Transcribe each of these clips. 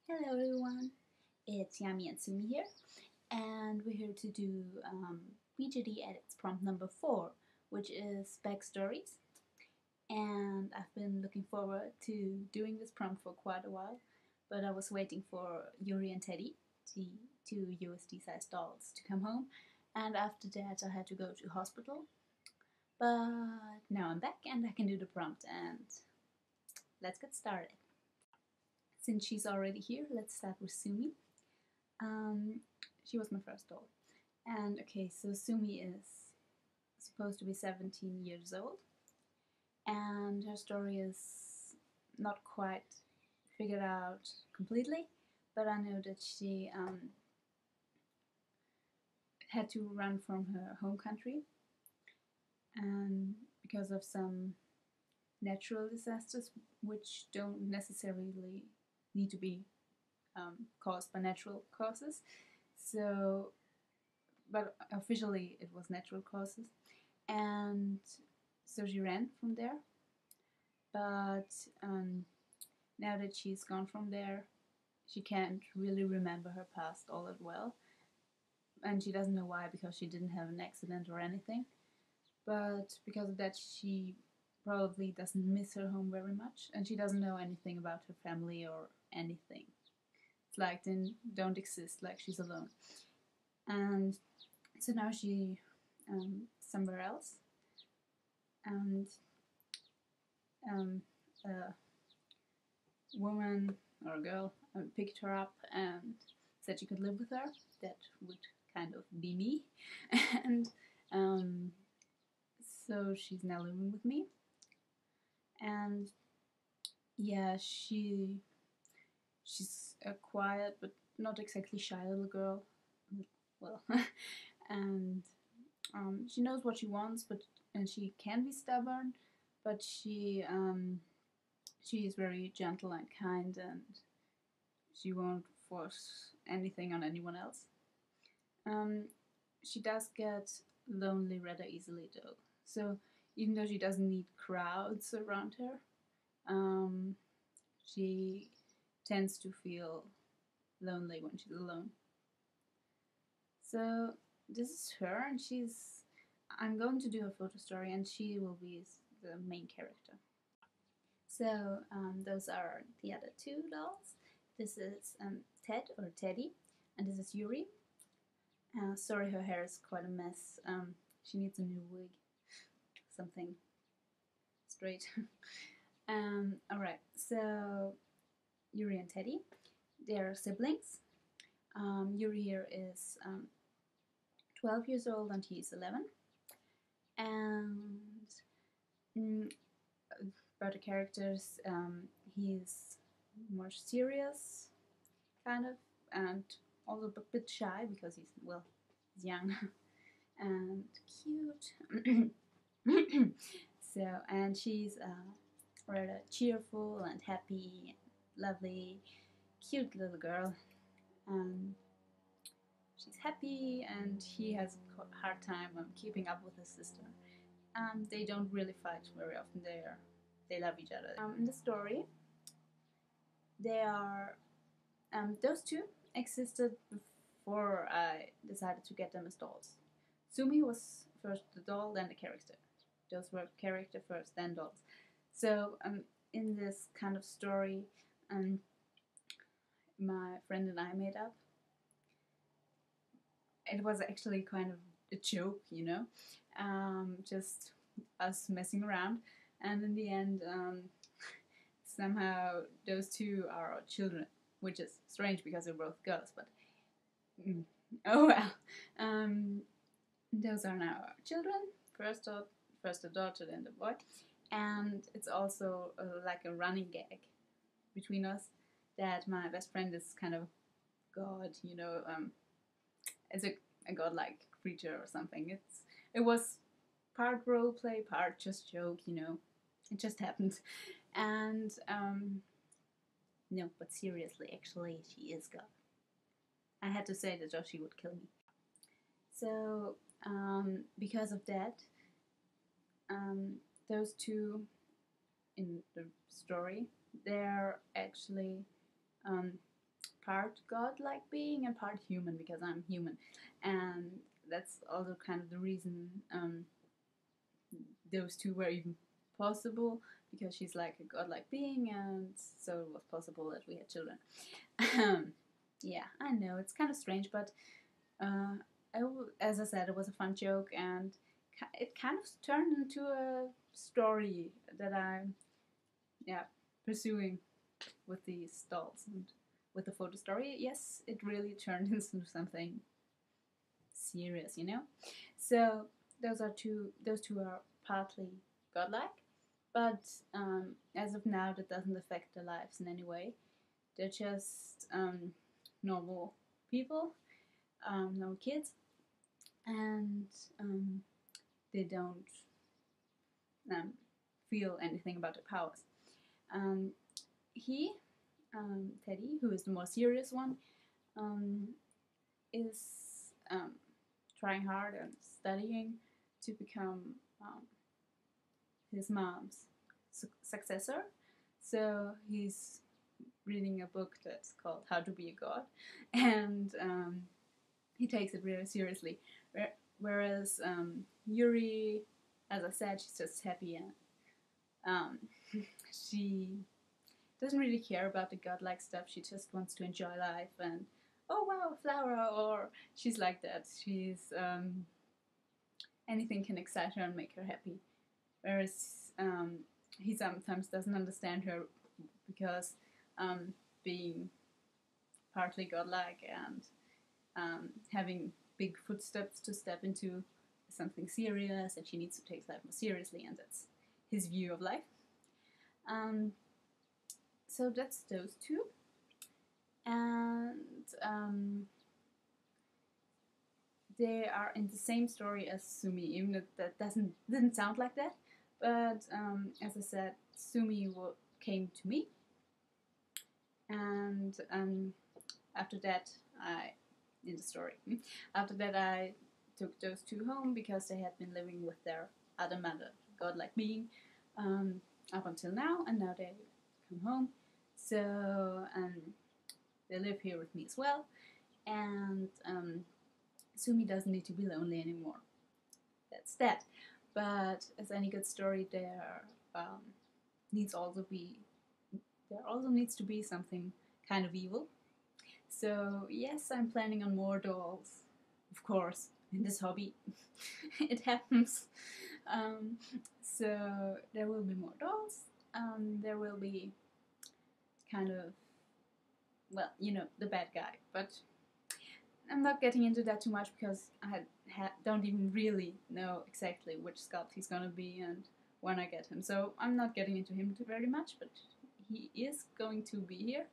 Hello everyone, it's Yami and Sumi here, and we're here to do BJD Addicts prompt number 4, which is Backstories. And I've been looking forward to doing this prompt for quite a while, but I was waiting for Yuri and Teddy, the two USD-sized dolls, to come home, and after that I had to go to hospital. But now I'm back and I can do the prompt, and let's get started. Since she's already here, let's start with Sumi. She was my first doll. And okay, so Sumi is supposed to be 17 years old, and her story is not quite figured out completely, but I know that she had to run from her home country, and because of some natural disasters, which don't necessarily need to be caused by natural causes. So, but officially it was natural causes, and so she ran from there. But now that she's gone from there, she can't really remember her past all that well, and she doesn't know why, because she didn't have an accident or anything. But because of that, she probably doesn't miss her home very much, and she doesn't know anything about her family or anything. It's like they don't exist, like she's alone. And so now she somewhere else, and a woman or a girl picked her up and said she could live with her. That would kind of be me. And so she's now living with me. And yeah, she's a quiet but not exactly shy little girl. Well, and she knows what she wants, and she can be stubborn, but she is very gentle and kind, and she won't force anything on anyone else. She does get lonely rather easily though. So even though she doesn't need crowds around her, she tends to feel lonely when she's alone. So this is her, and I'm going to do a photo story, and she will be the main character. So those are the other two dolls. This is Ted or Teddy, and this is Yuri. Sorry, her hair is quite a mess. She needs a new wig, something straight. Alright, so Yuri and Teddy, they're siblings. Yuri here is 12 years old and he's 11. And about the characters, he's more serious, kind of, and also a bit shy because he's young and cute. So, and she's rather cheerful and happy, lovely, cute little girl. She's happy, and he has a hard time keeping up with his sister. They don't really fight very often. They love each other. In the story, they are those two existed before I decided to get them as dolls. Sumi was first the doll, then the character. Those were character first, then dolls. So in this kind of story, my friend and I made up. It was actually kind of a joke, you know, just us messing around. And in the end, somehow those two are our children, which is strange because they're both girls, but oh well. Those are now our children, first a daughter, then the boy. And it's also like a running gag between us that my best friend is kind of God, you know, it's a godlike creature or something. It was part role play, part just joke, you know. It just happened. And no, but seriously, actually, she is God. I had to say that or she would kill me. So because of that, those two in the story, they're actually part God-like being and part human, because I'm human, and that's also kind of the reason those two were even possible, because she's like a godlike being, and so it was possible that we had children. Yeah, I know it's kind of strange, but as I said, it was a fun joke, and it kind of turned into a story that I'm pursuing with these dolls and with the Photostory. Yes, it really turned into something serious, you know. So those two are partly godlike, but as of now, that doesn't affect their lives in any way. They're just normal people, normal kids, and they don't feel anything about their powers. Teddy, who is the more serious one, is trying hard and studying to become his mom's successor. So he's reading a book that's called How to Be a God, and he takes it really seriously. Whereas Yuri, as I said, she's just happy, and she doesn't really care about the godlike stuff. She just wants to enjoy life, and oh wow, a flower, or she's like that. She's anything can excite her and make her happy. Whereas he sometimes doesn't understand her, because being partly godlike and having big footsteps to step into something serious, and she needs to take life more seriously, and that's his view of life. So that's those two, and they are in the same story as Sumi, even if that didn't sound like that. But as I said, Sumi came to me, and after that, in the story, after that I took those two home, because they had been living with their other mother, godlike being, up until now, and now they come home. So they live here with me as well, and Sumi doesn't need to be lonely anymore. That's that. But as any good story, there also needs to be something kind of evil. So yes, I'm planning on more dolls, of course, in this hobby. It happens. So there will be more dolls. There will be kind of, well, you know, the bad guy, but I'm not getting into that too much, because I don't even really know exactly which sculpt he's gonna be and when I get him. So I'm not getting into him too very much, but he is going to be here.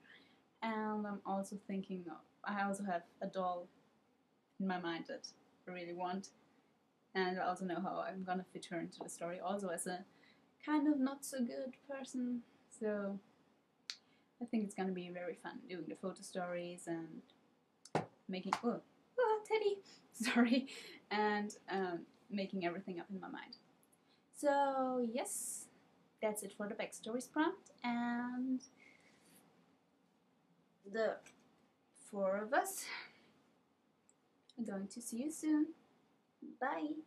And I'm also thinking I also have a doll in my mind that I really want, and I also know how I'm gonna fit her into the story, also as a kind of not so good person. So I think it's gonna be very fun doing the photo stories and making Teddy, sorry, and making everything up in my mind. So yes, that's it for the Backstories prompt, and the 4 of us are going to see you soon. Bye!